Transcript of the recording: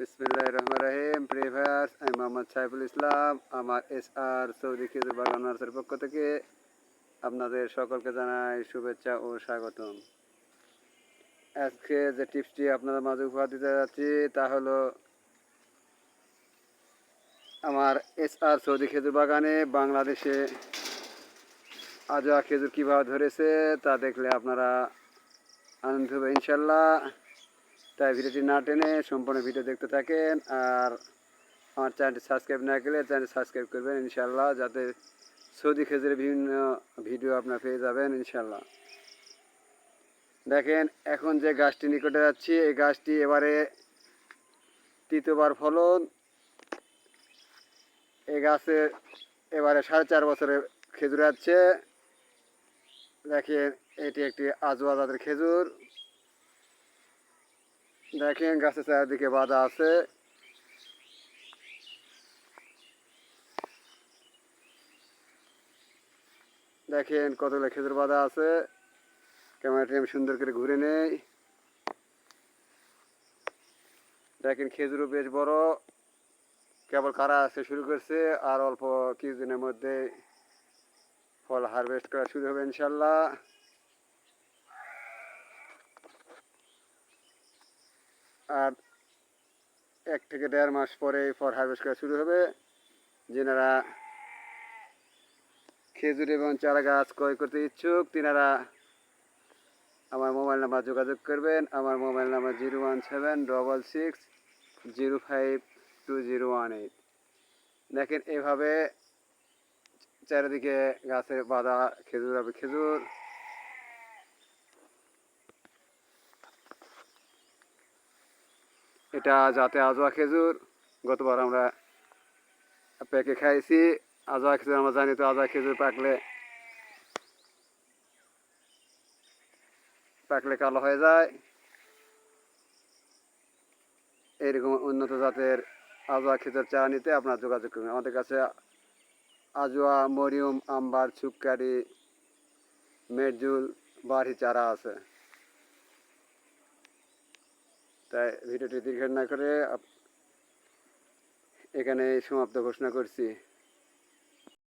বিসমিল্লাহির রহমানির রহিম। প্রিয় ভিউয়ার্স, আমি মোহাম্মদ সাইফুল ইসলাম। আমার SR সৌদি খেজুর বাগান নার্সারির পক্ষ থেকে আপনাদের সকলকে জানাই শুভেচ্ছা ও স্বাগতম। আজকে যে টিপসটি আপনাদের মাঝে উপহার দিতে যাচ্ছি তা হলো আমার SR সৌদি খেজুর বাগানে বাংলাদেশে আজোয়া খেজুর কীভাবে ধরেছে তা দেখলে আপনারা আনন্দ হবে ইনশাল্লাহ। তাই ভিডিওটি না টেনে সম্পূর্ণ ভিডিও দেখতে থাকেন। আর আমার চ্যানেলটি সাবস্ক্রাইব না করলে চ্যানেলটি সাবস্ক্রাইব করবেন ইনশাল্লাহ, যাতে সৌদি খেজুরের বিভিন্ন ভিডিও আপনারা পেয়ে যাবেন ইনশাল্লাহ। দেখেন, এখন যে গাছটি নিকটে যাচ্ছি, এই গাছটি এবারে তৃতীয়বার ফলন। এই গাছে এবারে 4.5 বছরে খেজুর আছে। দেখেন, এটি একটি আজওয়া জাতের খেজুর। দেখেন, গাছের চারিদিকে বাঁধা আছে। দেখেন কতগুলো খেজুর বাঁধা আছে। ক্যামেরাটি আমি সুন্দর করে ঘুরে নেই। দেখেন, খেজুরও বেশ বড়, কেবল কারা আসতে শুরু করছে। আর অল্প কিছুদিনের মধ্যে ফল হারভেস্ট করা শুরু হবে ইনশাল্লাহ। আর 1 থেকে 1.5 মাস পরে ফল হারভেস্ট করা শুরু হবে। যেনারা খেজুর এবং চারা গাছ ক্রয় করতে ইচ্ছুক তিনারা আমার মোবাইল নাম্বার যোগাযোগ করবেন। আমার মোবাইল নাম্বার 01766052018। দেখেন, এভাবে চারিদিকে গাছে বাঁধা খেজুর হবে খেজুর। এটা যাতে আজওয়া খেজুর। গতবার আমরা পেকে খাইছি আজওয়া খেজুর। আমরা জানি তো আজওয়া খেজুর পাকলে কালো হয়ে যায়। এরকম উন্নত জাতের আজওয়া খেজুর চারা নিতে আপনারা যোগাযোগ করবেন। আমাদের কাছে আজওয়া, মরিয়ম, আম্বার, সুক্কারি, মেরজুল, বাড়ি চারা আছে। তাই ভিডিওটি দীর্ঘ না করে এখানে সমাপ্ত ঘোষণা করছি।